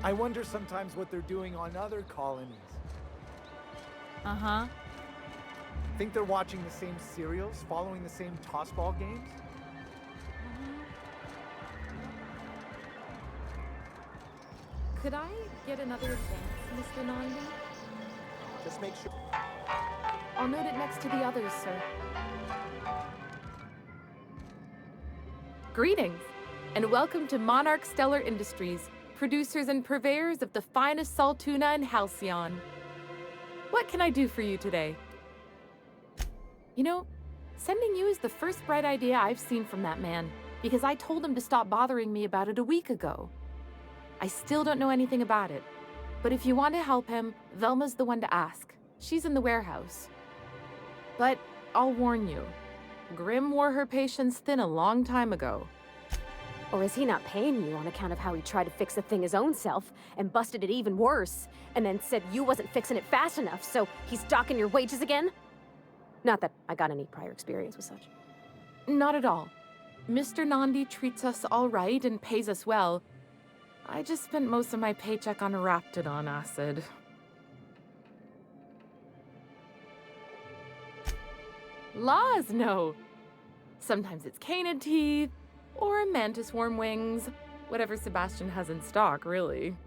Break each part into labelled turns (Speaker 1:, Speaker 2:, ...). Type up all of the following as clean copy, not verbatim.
Speaker 1: I wonder sometimes what they're doing on other colonies.
Speaker 2: Uh-huh.
Speaker 1: Think they're watching the same serials, following the same tossball games?
Speaker 2: Could I get another advance, Mr. Nandi?
Speaker 1: Just make sure.
Speaker 2: I'll note it next to the others, sir. Greetings, and welcome to Monarch Stellar Industries, producers and purveyors of the finest salt tuna in Halcyon. What can I do for you today? You know, sending you is the first bright idea I've seen from that man, because I told him to stop bothering me about it a week ago. I still don't know anything about it, but if you want to help him, Velma's the one to ask. She's in the warehouse. But I'll warn you, Grimm wore her patience thin a long time ago.
Speaker 3: Or is he not paying you on account of how he tried to fix the thing his own self and busted it even worse, and then said you wasn't fixing it fast enough, so he's docking your wages again? Not that I got any prior experience with such.
Speaker 2: Not at all. Mr. Nandi treats us all right and pays us well. I just spent most of my paycheck on Raptidon acid. Laws, no. Sometimes it's canid teeth, or mantis worm wings. Whatever Sebastian has in stock, really.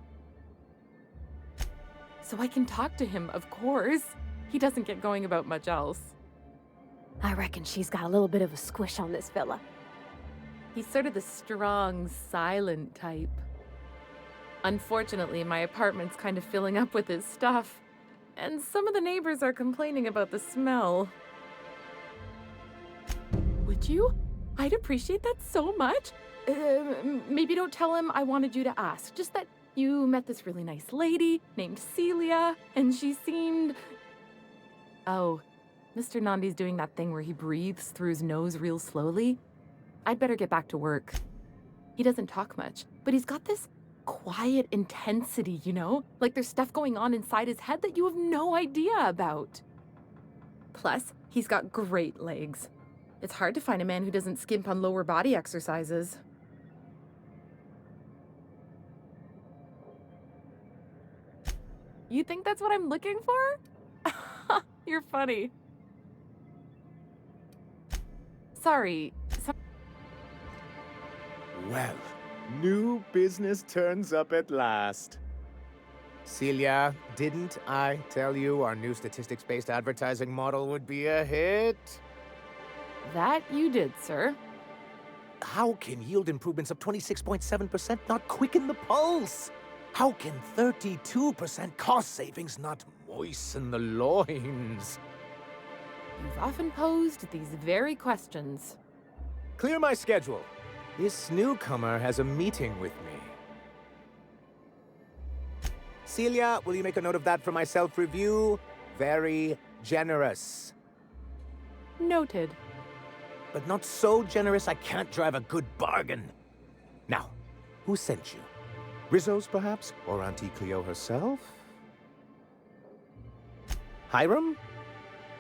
Speaker 2: So I can talk to him, of course. He doesn't get going about much else.
Speaker 3: I reckon she's got a little bit of a squish on this fella.
Speaker 2: He's sort of the strong, silent type. Unfortunately, my apartment's kind of filling up with his stuff, and some of the neighbors are complaining about the smell. Would you? I'd appreciate that so much. Maybe don't tell him I wanted you to ask, just that you met this really nice lady named Celia, and she seemed... Oh, Mr. Nandi's doing that thing where he breathes through his nose real slowly. I'd better get back to work. He doesn't talk much, but he's got this quiet intensity, you know? Like there's stuff going on inside his head that you have no idea about. Plus, he's got great legs. It's hard to find a man who doesn't skimp on lower body exercises. You think that's what I'm looking for? You're funny. Sorry.
Speaker 4: Well, new business turns up at last. Celia, didn't I tell you our new statistics-based advertising model would be a hit?
Speaker 2: That you did, sir.
Speaker 4: How can yield improvements of 26.7% not quicken the pulse? How can 32% cost savings not moisten the loins?
Speaker 2: You've often posed these very questions.
Speaker 4: Clear my schedule. This newcomer has a meeting with me. Celia, will you make a note of that for my self-review? Very generous.
Speaker 2: Noted.
Speaker 4: But not so generous I can't drive a good bargain. Now, who sent you? Rizzo's, perhaps? Or Auntie Cleo herself? Hiram?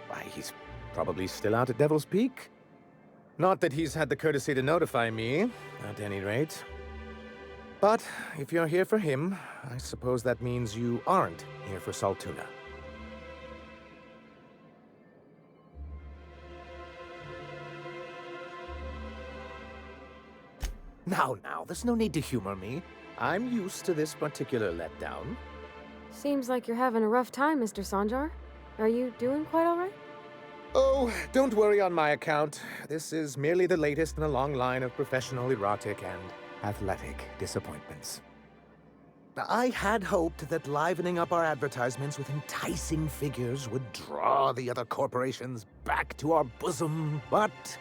Speaker 4: Why, he's probably still out at Devil's Peak. Not that he's had the courtesy to notify me, at any rate. But if you're here for him, I suppose that means you aren't here for Saltuna. Now, there's no need to humor me. I'm used to this particular letdown.
Speaker 3: Seems like you're having a rough time, Mr. Sanjar. Are you doing quite all right?
Speaker 4: Oh, don't worry on my account. This is merely the latest in a long line of professional, erotic, and athletic disappointments. I had hoped that livening up our advertisements with enticing figures would draw the other corporations back to our bosom, but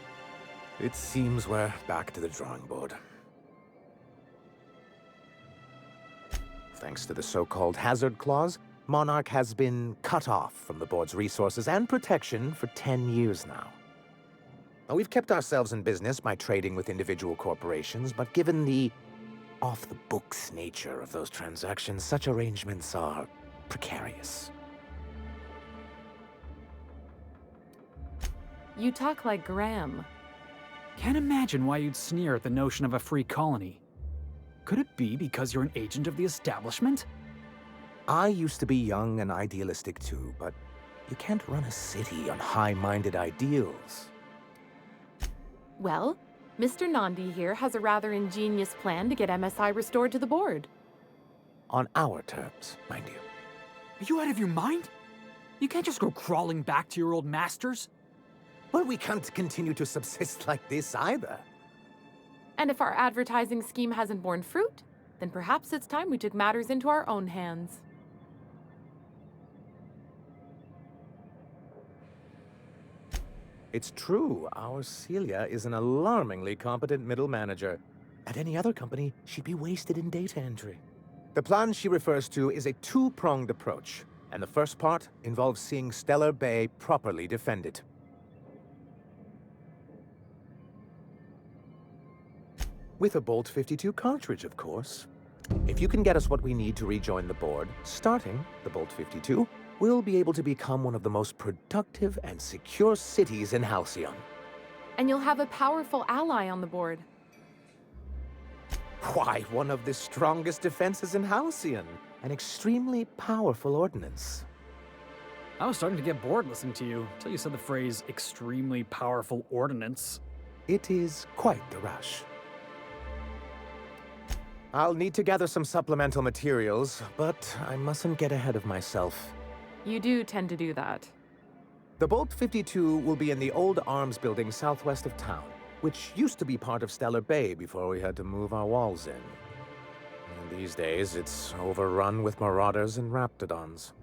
Speaker 4: it seems we're back to the drawing board. Thanks to the so-called hazard clause, Monarch has been cut off from the board's resources and protection for 10 years now. Now, we've kept ourselves in business by trading with individual corporations, but given the off-the-books nature of those transactions, such arrangements are precarious.
Speaker 2: You talk like Graham.
Speaker 5: Can't imagine why you'd sneer at the notion of a free colony. Could it be because you're an agent of the establishment?
Speaker 4: I used to be young and idealistic too, but you can't run a city on high-minded ideals.
Speaker 2: Well, Mr. Nandi here has a rather ingenious plan to get MSI restored to the board.
Speaker 4: On our terms, mind you.
Speaker 5: Are you out of your mind? You can't just go crawling back to your old masters.
Speaker 4: Well, we can't continue to subsist like this either.
Speaker 2: And if our advertising scheme hasn't borne fruit, then perhaps it's time we took matters into our own hands.
Speaker 4: It's true, our Celia is an alarmingly competent middle manager. At any other company, she'd be wasted in data entry. The plan she refers to is a two-pronged approach, and the first part involves seeing Stellar Bay properly defended. With a Bolt 52 cartridge, of course. If you can get us what we need to rejoin the board, starting the Bolt 52, we'll be able to become one of the most productive and secure cities in Halcyon.
Speaker 2: And you'll have a powerful ally on the board.
Speaker 4: Why, one of the strongest defenses in Halcyon. An extremely powerful ordnance.
Speaker 5: I was starting to get bored listening to you until you said the phrase extremely powerful ordnance.
Speaker 4: It is quite the rush. I'll need to gather some supplemental materials, but I mustn't get ahead of myself.
Speaker 2: You do tend to do that.
Speaker 4: The Bolt 52 will be in the old arms building southwest of town, which used to be part of Stellar Bay before we had to move our walls in. And these days, it's overrun with marauders and raptidons.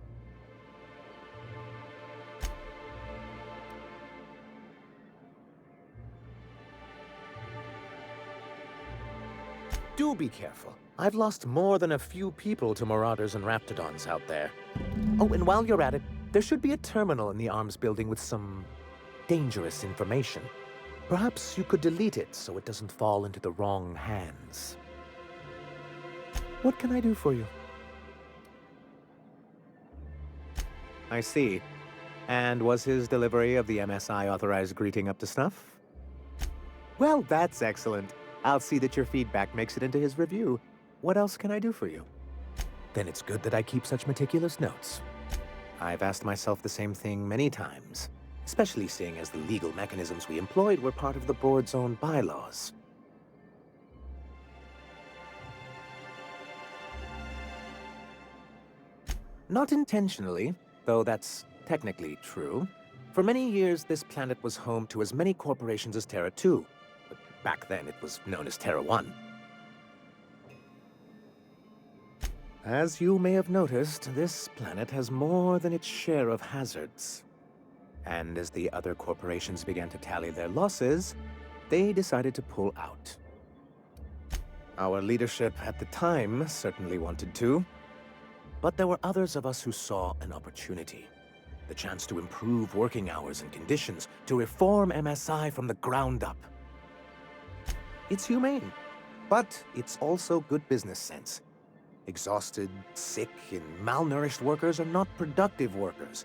Speaker 4: Do be careful. I've lost more than a few people to marauders and raptidons out there. Oh, and while you're at it, there should be a terminal in the arms building with some dangerous information. Perhaps you could delete it so it doesn't fall into the wrong hands. What can I do for you? I see. And was his delivery of the MSI authorized greeting up to snuff? Well, that's excellent. I'll see that your feedback makes it into his review. What else can I do for you? Then it's good that I keep such meticulous notes. I've asked myself the same thing many times, especially seeing as the legal mechanisms we employed were part of the board's own bylaws. Not intentionally, though that's technically true. For many years, this planet was home to as many corporations as Terra 2. But back then, it was known as Terra 1. As you may have noticed, this planet has more than its share of hazards. And as the other corporations began to tally their losses, they decided to pull out. Our leadership at the time certainly wanted to. But there were others of us who saw an opportunity. The chance to improve working hours and conditions, to reform MSI from the ground up. It's humane, but it's also good business sense. Exhausted, sick, and malnourished workers are not productive workers.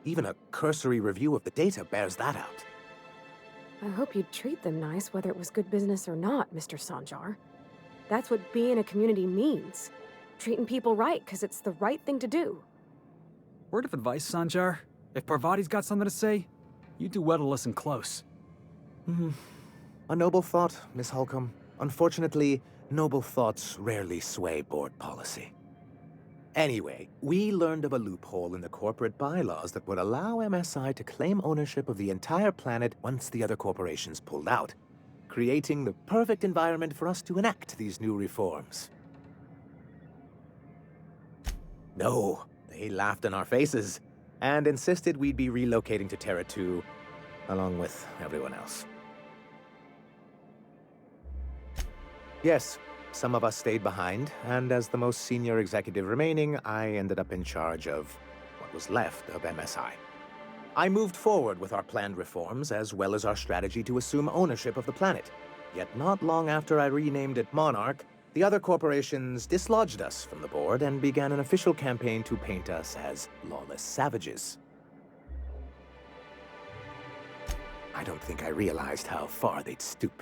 Speaker 4: Even a cursory review of the data bears that out.
Speaker 3: I hope you'd treat them nice, whether it was good business or not, Mr. Sanjar. That's what being a community means. Treating people right, because it's the right thing to do.
Speaker 5: Word of advice, Sanjar. If Parvati's got something to say, you do well to listen close.
Speaker 4: A noble thought, Miss Holcomb. Unfortunately, noble thoughts rarely sway board policy. Anyway, we learned of a loophole in the corporate bylaws that would allow MSI to claim ownership of the entire planet once the other corporations pulled out, creating the perfect environment for us to enact these new reforms. No, they laughed in our faces and insisted we'd be relocating to Terra 2, along with everyone else. Yes, some of us stayed behind, and as the most senior executive remaining, I ended up in charge of what was left of MSI. I moved forward with our planned reforms, as well as our strategy to assume ownership of the planet. Yet not long after I renamed it Monarch, the other corporations dislodged us from the board and began an official campaign to paint us as lawless savages. I don't think I realized how far they'd stoop.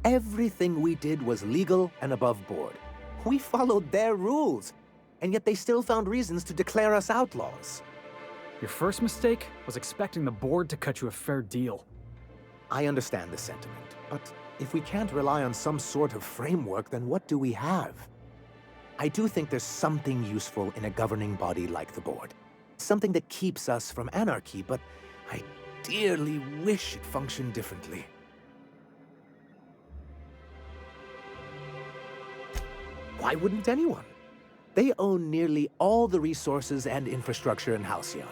Speaker 4: Everything we did was legal and above board. We followed their rules, and yet they still found reasons to declare us outlaws.
Speaker 5: Your first mistake was expecting the board to cut you a fair deal.
Speaker 4: I understand the sentiment, but if we can't rely on some sort of framework, then what do we have? I do think there's something useful in a governing body like the board. Something that keeps us from anarchy, but I dearly wish it functioned differently. Why wouldn't anyone? They own nearly all the resources and infrastructure in Halcyon.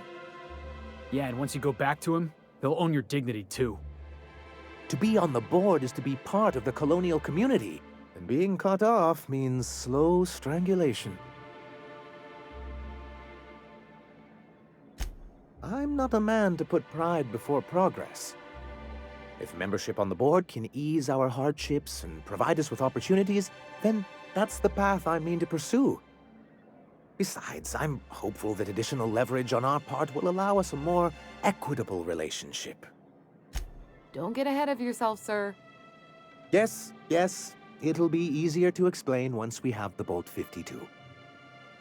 Speaker 5: Yeah, and once you go back to him, they'll own your dignity too.
Speaker 4: To be on the board is to be part of the colonial community, and being cut off means slow strangulation. I'm not a man to put pride before progress. If membership on the board can ease our hardships and provide us with opportunities, then that's the path I mean to pursue. Besides, I'm hopeful that additional leverage on our part will allow us a more equitable relationship.
Speaker 2: Don't get ahead of yourself, sir.
Speaker 4: Yes, it'll be easier to explain once we have the Bolt 52.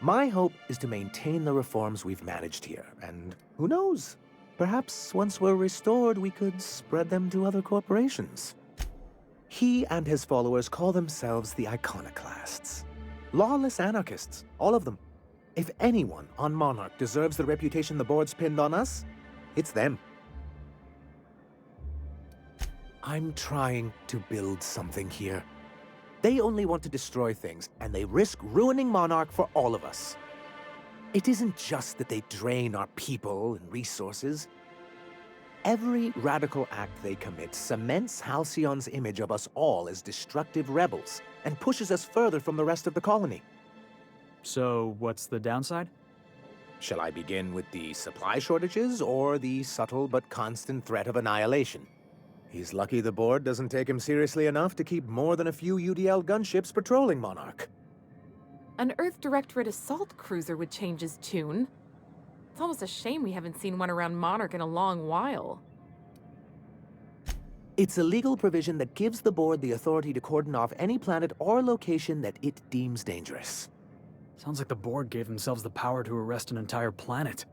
Speaker 4: My hope is to maintain the reforms we've managed here, and who knows? Perhaps once we're restored, we could spread them to other corporations. He and his followers call themselves the Iconoclasts. Lawless anarchists, all of them. If anyone on Monarch deserves the reputation the board's pinned on us, it's them. I'm trying to build something here. They only want to destroy things, and they risk ruining Monarch for all of us. It isn't just that they drain our people and resources. Every radical act they commit cements Halcyon's image of us all as destructive rebels and pushes us further from the rest of the colony.
Speaker 5: So, what's the downside?
Speaker 4: Shall I begin with the supply shortages or the subtle but constant threat of annihilation? He's lucky the board doesn't take him seriously enough to keep more than a few UDL gunships patrolling Monarch.
Speaker 2: An Earth Directorate assault cruiser would change his tune. It's almost a shame we haven't seen one around Monarch in a long while.
Speaker 4: It's a legal provision that gives the board the authority to cordon off any planet or location that it deems dangerous.
Speaker 5: Sounds like the board gave themselves the power to arrest an entire planet.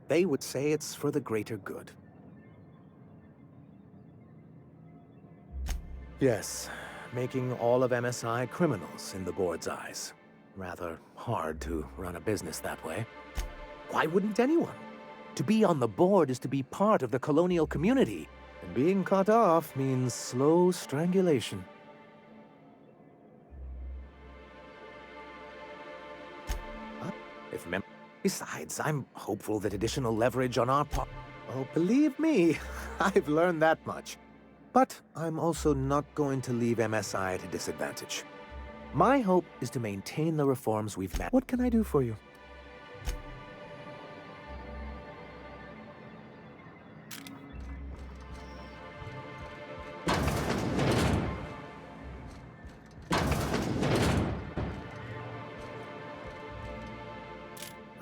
Speaker 4: They would say it's for the greater good. Yes, making all of MSI criminals in the board's eyes. Rather hard to run a business that way. Why wouldn't anyone? To be on the board is to be part of the colonial community, and being cut off means slow strangulation. Besides, I'm hopeful that additional leverage on our part... Oh, believe me, I've learned that much. But I'm also not going to leave MSI at a disadvantage. My hope is to maintain the reforms we've made. What can I do for you?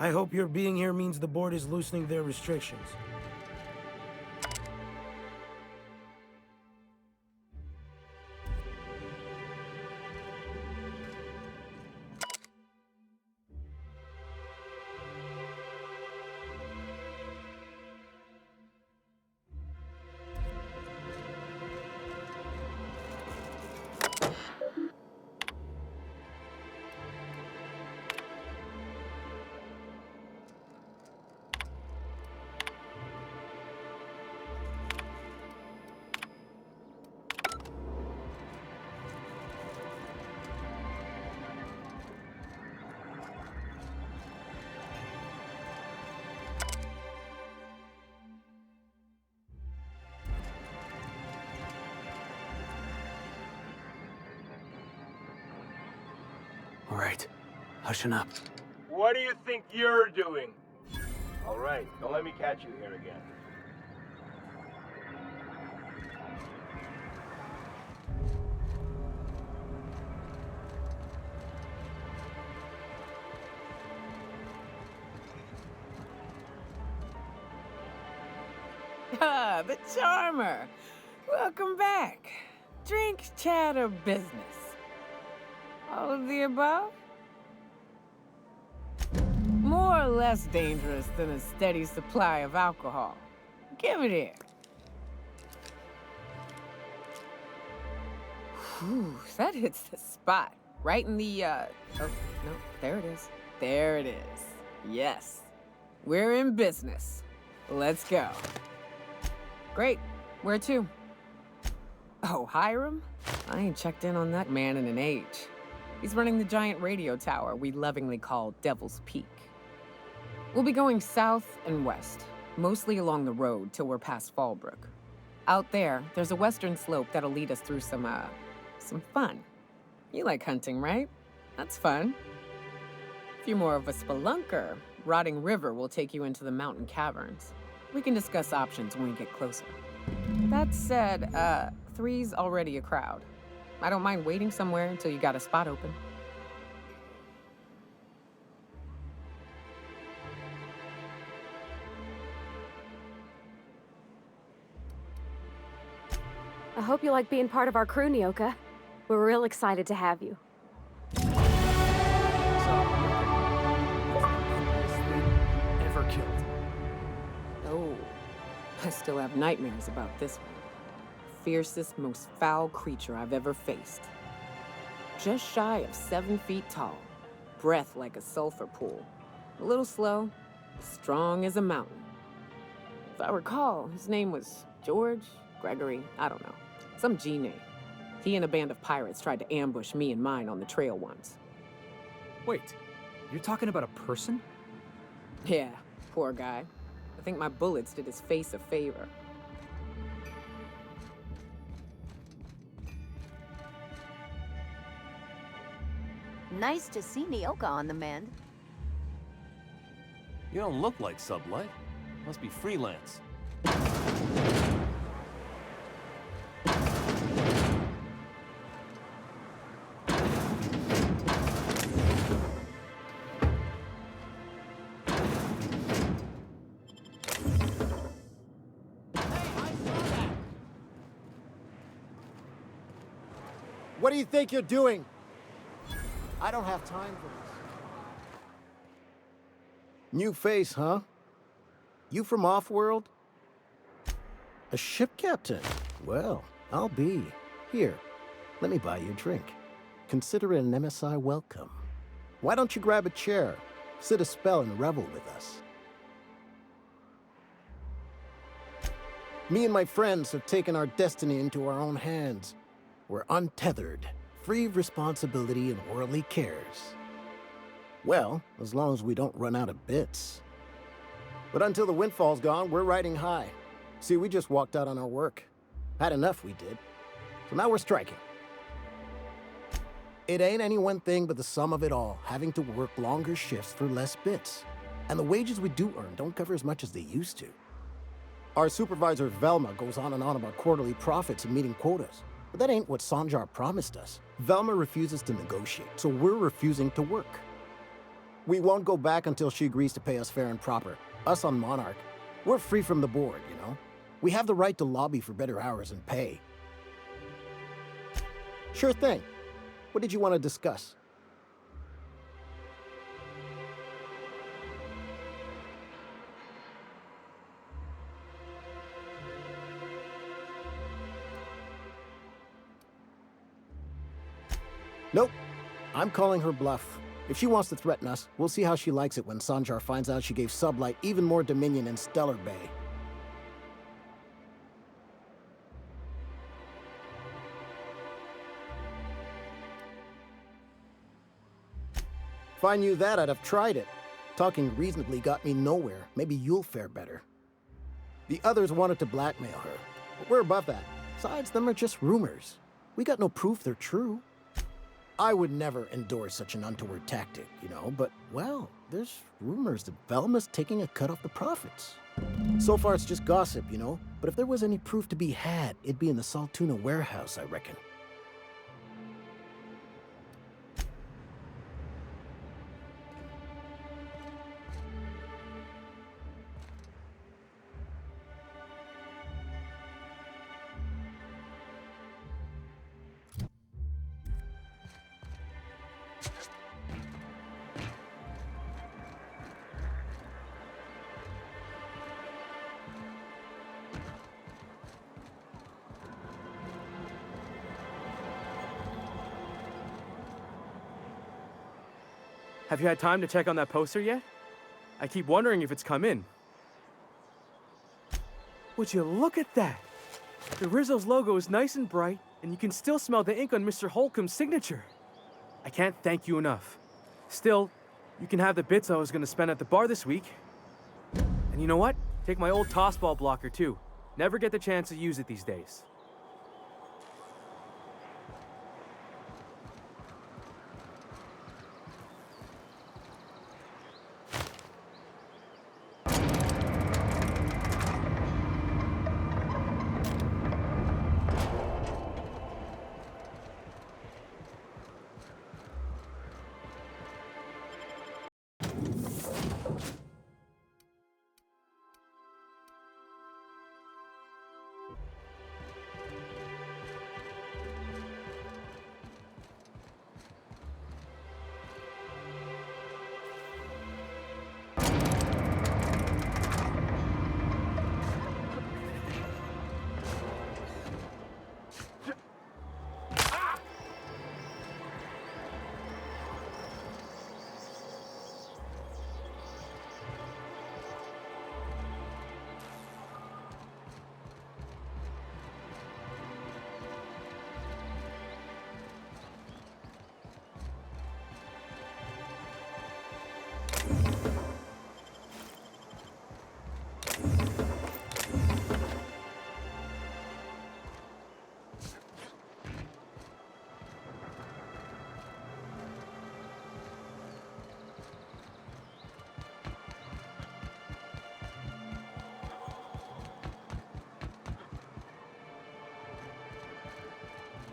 Speaker 6: I hope your being here means the board is loosening their restrictions.
Speaker 5: All right, hushing up.
Speaker 7: What do you think you're doing? All right, don't let me catch you here again.
Speaker 8: Ah, the Charmer. Welcome back. Drink, chat, or business? All of the above? More or less dangerous than a steady supply of alcohol. Give it here. Whew, that hits the spot. Right in the, oh, no, there it is. There it is. Yes. We're in business. Let's go. Great. Where to? Oh, Hiram? I ain't checked in on that man in an age. He's running the giant radio tower we lovingly call Devil's Peak. We'll be going south and west, mostly along the road till we're past Fallbrook. Out there, there's a western slope that'll lead us through some fun. You like hunting, right? That's fun. If you're more of a spelunker, Rotting River will take you into the mountain caverns. We can discuss options when we get closer. That said, 3's already a crowd. I don't mind waiting somewhere until you got a spot open.
Speaker 3: I hope you like being part of our crew, Nyoka. We're real excited to have you.
Speaker 5: Ever killed.
Speaker 8: Oh, I still have nightmares about this one. Fiercest, most foul creature I've ever faced. Just shy of 7 feet tall, breath like a sulfur pool. A little slow, strong as a mountain. If I recall, his name was George, Gregory, I don't know. Some G name. He and a band of pirates tried to ambush me and mine on the trail once.
Speaker 5: Wait, you're talking about a person?
Speaker 8: Yeah, poor guy. I think my bullets did his face a favor.
Speaker 9: Nice to see Nyoka on the mend.
Speaker 10: You don't look like Sublight. Must be freelance.
Speaker 1: What do you think you're doing? I don't have time for this.
Speaker 11: New face, huh? You from off-world? A ship captain? Well, I'll be. Here, let me buy you a drink. Consider it an MSI welcome. Why don't you grab a chair, sit a spell, and revel with us? Me and my friends have taken our destiny into our own hands. We're untethered, free of responsibility and worldly cares. Well, as long as we don't run out of bits. But until the windfall's gone, we're riding high. See, we just walked out on our work. Had enough, we did. So now we're striking. It ain't any one thing but the sum of it all, having to work longer shifts for less bits. And the wages we do earn don't cover as much as they used to. Our supervisor, Velma, goes on and on about quarterly profits and meeting quotas. But that ain't what Sanjar promised us. Velma refuses to negotiate, so we're refusing to work. We won't go back until she agrees to pay us fair and proper. Us on Monarch, we're free from the board, you know? We have the right to lobby for better hours and pay. Sure thing. What did you want to discuss? Nope. I'm calling her bluff. If she wants to threaten us, we'll see how she likes it when Sanjar finds out she gave Sublight even more dominion in Stellar Bay. If I knew that, I'd have tried it. Talking reasonably got me nowhere. Maybe you'll fare better. The others wanted to blackmail her, but we're above that. Besides, them are just rumors. We got no proof they're true. I would never endorse such an untoward tactic, you know, but, well, there's rumors that Velma's taking a cut off the profits. So far, it's just gossip, you know, but if there was any proof to be had, it'd be in the Saltuna warehouse, I reckon.
Speaker 12: Have you had time to check on that poster yet? I keep wondering if it's come in. Would you look at that? The Rizzo's logo is nice and bright, and you can still smell the ink on Mr. Holcomb's signature. I can't thank you enough. Still, you can have the bits I was gonna spend at the bar this week. And you know what? Take my old tossball blocker too. Never get the chance to use it these days.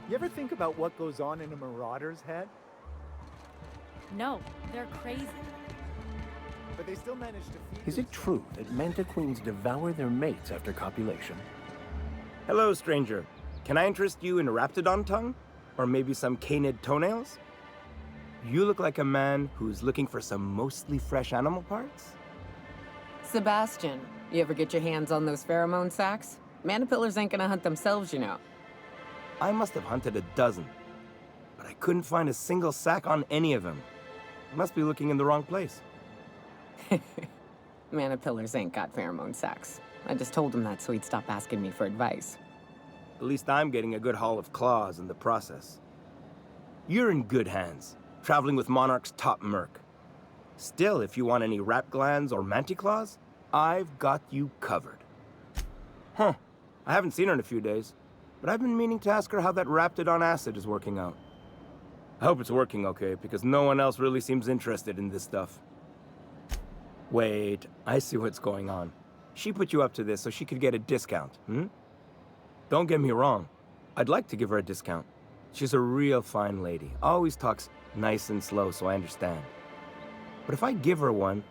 Speaker 1: You ever think about what goes on in a marauder's head?
Speaker 13: No, they're crazy.
Speaker 1: But they still manage to feed
Speaker 14: Is it true that manta queens devour their mates after copulation?
Speaker 15: Hello, stranger. Can I interest you in raptidon tongue? Or maybe some canid toenails? You look like a man who's looking for some mostly fresh animal parts?
Speaker 8: Sebastian, you ever get your hands on those pheromone sacs? Manipillars ain't gonna hunt themselves, you know.
Speaker 15: I must have hunted a dozen, but I couldn't find a single sack on any of them. Must be looking in the wrong place.
Speaker 8: Manipillars ain't got pheromone sacs. I just told him that so he'd stop asking me for advice.
Speaker 15: At least I'm getting a good haul of claws in the process. You're in good hands, traveling with Monarch's top merc. Still, if you want any rat glands or manticlaws, I've got you covered. Huh, I haven't seen her in a few days, but I've been meaning to ask her how that raptidon acid is working out. I hope it's working okay, because no one else really seems interested in this stuff. Wait, I see what's going on. She put you up to this so she could get a discount, hmm? Don't get me wrong. I'd like to give her a discount. She's a real fine lady. Always talks nice and slow, so I understand. But if I give her one,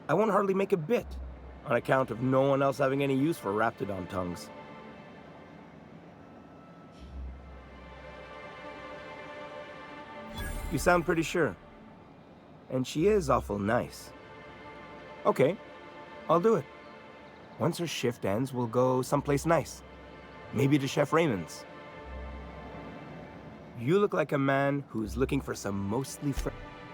Speaker 15: I won't hardly make a bit, on account of no one else having any use for raptidon tongues. You sound pretty sure. And she is awful nice. Okay, I'll do it. Once her shift ends, we'll go someplace nice. Maybe to Chef Raymond's. You look like a man who's looking for some mostly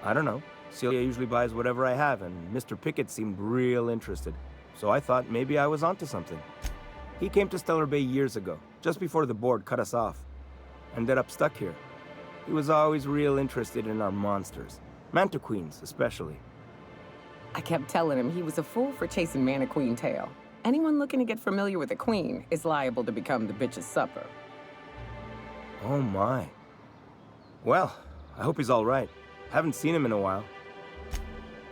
Speaker 15: I don't know. Celia usually buys whatever I have, and Mr. Pickett seemed real interested. So I thought maybe I was onto something. He came to Stellar Bay years ago, just before the board cut us off. Ended up stuck here. He was always real interested in our monsters. Manta queens, especially.
Speaker 8: I kept telling him he was a fool for chasing Mana Queen tail. Anyone looking to get familiar with a queen is liable to become the bitch's supper.
Speaker 15: Oh my. Well, I hope he's all right. Haven't seen him in a while.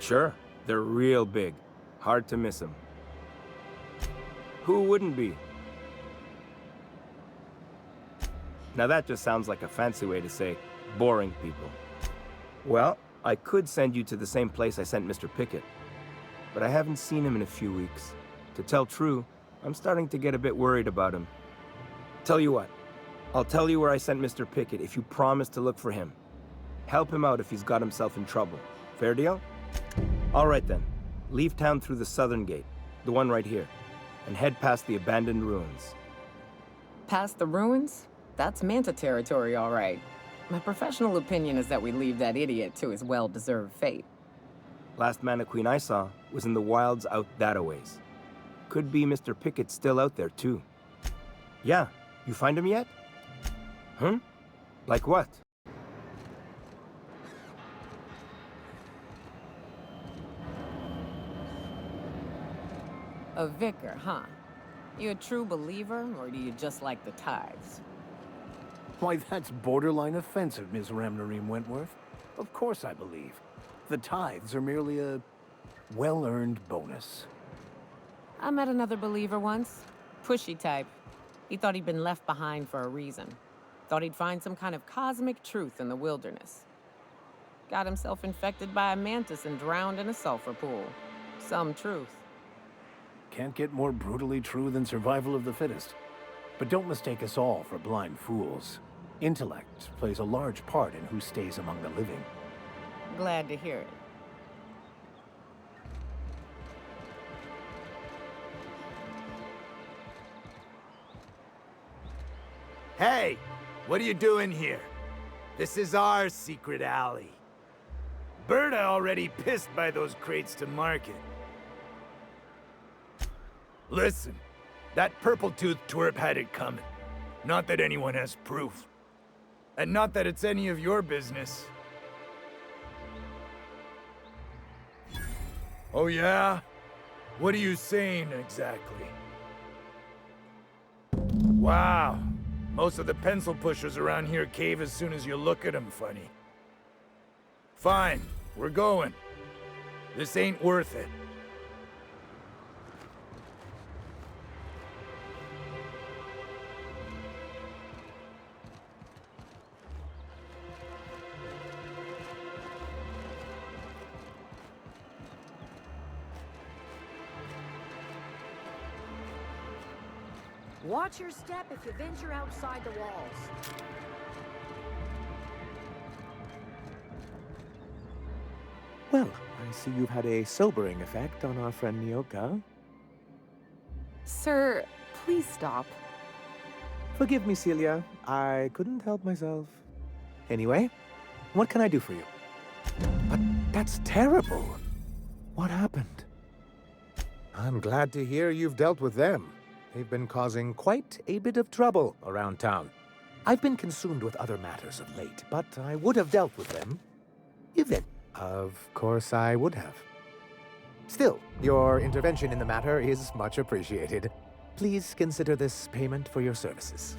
Speaker 15: Sure, they're real big. Hard to miss him. Who wouldn't be? Now that just sounds like a fancy way to say boring people. Well, I could send you to the same place I sent Mr. Pickett, but I haven't seen him in a few weeks. To tell true, I'm starting to get a bit worried about him. Tell you what, I'll tell you where I sent Mr. Pickett if you promise to look for him. Help him out if he's got himself in trouble. Fair deal? All right then. Leave town through the southern gate, the one right here, and head past the abandoned ruins.
Speaker 8: Past the ruins? That's Manta territory, all right. My professional opinion is that we leave that idiot to his well-deserved fate.
Speaker 15: Last Mantiqueen I saw was in the wilds out that-a-ways. Could be Mr. Pickett still out there, too. Yeah, you find him yet? Huh? Like what?
Speaker 8: A vicar, huh? You a true believer, or do you just like the tithes?
Speaker 14: Why, that's borderline offensive, Ms. Ramnarine Wentworth. Of course I believe. The tithes are merely a well-earned bonus.
Speaker 8: I met another believer once. Pushy type. He thought he'd been left behind for a reason. Thought he'd find some kind of cosmic truth in the wilderness. Got himself infected by a mantis and drowned in a sulfur pool. Some truth.
Speaker 14: Can't get more brutally true than survival of the fittest. But don't mistake us all for blind fools. Intellect plays a large part in who stays among the living.
Speaker 8: Glad to hear it.
Speaker 1: Hey, what are you doing here? This is our secret alley. Berta already pissed by those crates to market. Listen, that purple-toothed twerp had it coming. Not that anyone has proof. And not that it's any of your business. Oh yeah? What are you saying exactly? Wow. Most of the pencil pushers around here cave as soon as you look at them funny. Fine, we're going. This ain't worth it.
Speaker 16: Watch your step if you venture outside the walls.
Speaker 4: Well, I see you've had a sobering effect on our friend Nyoka.
Speaker 2: Sir, please stop.
Speaker 4: Forgive me, Celia. I couldn't help myself. Anyway, what can I do for you? But that's terrible. What happened? I'm glad to hear you've dealt with them. They've been causing quite a bit of trouble around town. I've been consumed with other matters of late, but I would have dealt with them. Of course I would have. Still, your intervention in the matter is much appreciated. Please consider this payment for your services.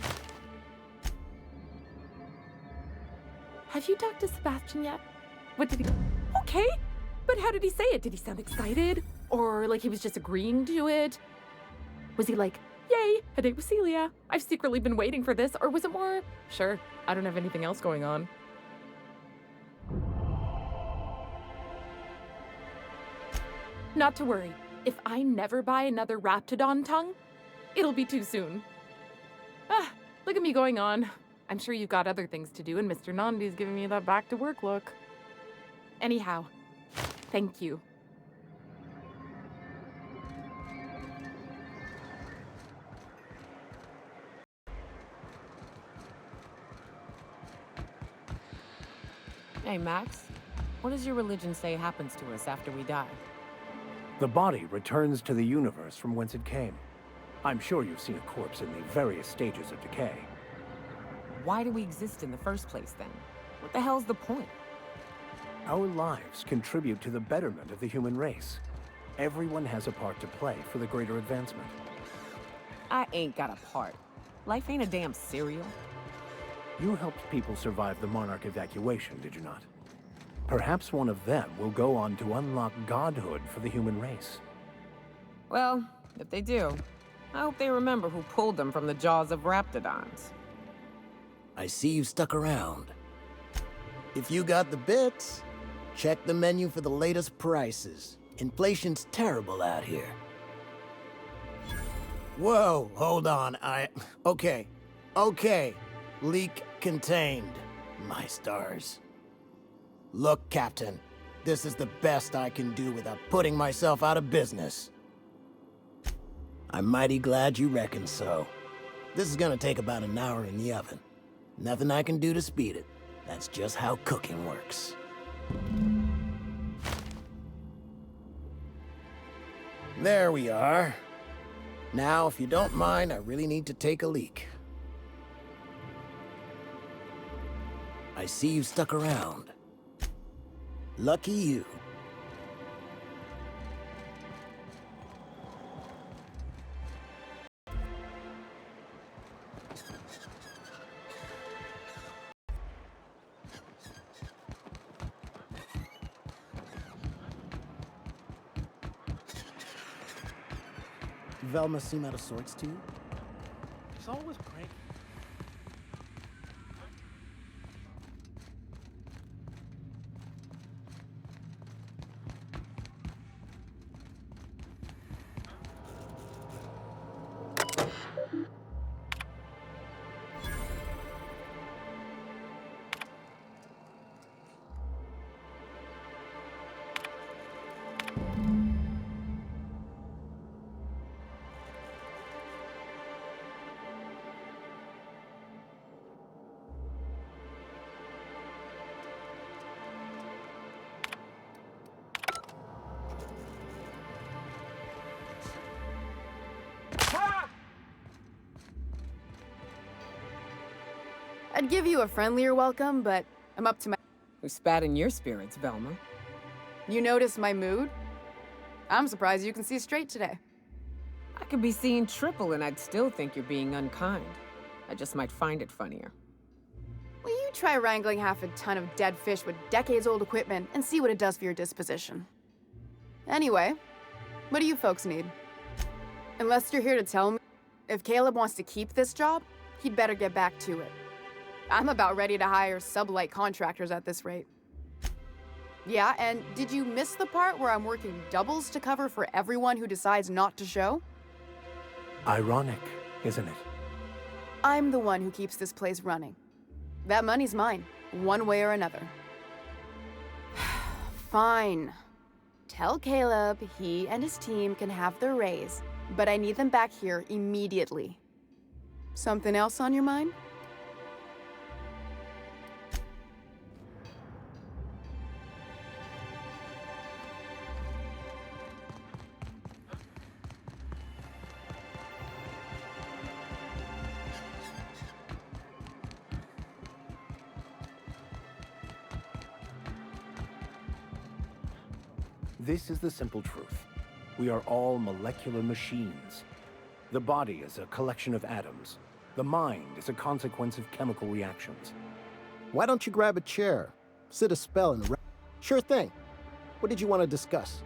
Speaker 2: Have you talked to Sebastian yet? What did he... Okay, but how did he say it? Did he sound excited? Or like he was just agreeing to it? Was he like, yay, a date with Celia. I've secretly been waiting for this. Or was it more, sure, I don't have anything else going on. Not to worry. If I never buy another Raptidon tongue, it'll be too soon. Ah, look at me going on. I'm sure you've got other things to do, and Mr. Nandi's giving me that back-to-work look. Anyhow, thank you.
Speaker 8: Hey, Max. What does your religion say happens to us after we die?
Speaker 14: The body returns to the universe from whence it came. I'm sure you've seen a corpse in the various stages of decay.
Speaker 8: Why do we exist in the first place, then? What the hell's the point?
Speaker 14: Our lives contribute to the betterment of the human race. Everyone has a part to play for the greater advancement.
Speaker 8: I ain't got a part. Life ain't a damn cereal.
Speaker 14: You helped people survive the Monarch evacuation, did you not? Perhaps one of them will go on to unlock godhood for the human race.
Speaker 8: Well, if they do, I hope they remember who pulled them from the jaws of Raptidons.
Speaker 11: I see you stuck around. If you got the bits, check the menu for the latest prices. Inflation's terrible out here. Whoa, hold on, Okay. Leak contained. My stars. Look, Captain, this is the best I can do without putting myself out of business. I'm mighty glad you reckon so. This is gonna take about an hour in the oven. Nothing I can do to speed it. That's just how cooking works. There we are. Now, if you don't mind, I really need to take a leak. I see you stuck around. Lucky you. Velma seem out of sorts to you?
Speaker 14: She's always cranky.
Speaker 17: I'd give you a friendlier welcome, but I'm up to my—
Speaker 8: Who spat in your spirits, Velma?
Speaker 17: You noticed my mood? I'm surprised you can see straight today.
Speaker 8: I could be seeing triple and I'd still think you're being unkind. I just might find it funnier.
Speaker 17: Will you try wrangling half a ton of dead fish with decades-old equipment and see what it does for your disposition? Anyway, what do you folks need? Unless you're here to tell me if Caleb wants to keep this job, he'd better get back to it. I'm about ready to hire sublight contractors at this rate. Yeah, and did you miss the part where I'm working doubles to cover for everyone who decides not to show?
Speaker 14: Ironic, isn't it?
Speaker 17: I'm the one who keeps this place running. That money's mine, one way or another. Fine. Tell Caleb he and his team can have their raise, but I need them back here immediately. Something else on your mind?
Speaker 14: This is the simple truth. We are all molecular machines. The body is a collection of atoms. The mind is a consequence of chemical reactions.
Speaker 11: Why don't you grab a chair, sit a spell, and Sure thing. What did you want to discuss?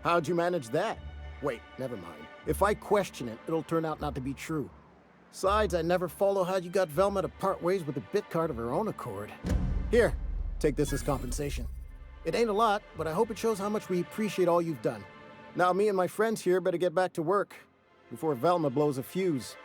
Speaker 11: How'd you manage that? Wait, never mind. If I question it, it'll turn out not to be true. Besides, I never follow how you got Velma to part ways with the bit card of her own accord. Here, take this as compensation. It ain't a lot, but I hope it shows how much we appreciate all you've done. Now me and my friends here better get back to work before Velma blows a fuse.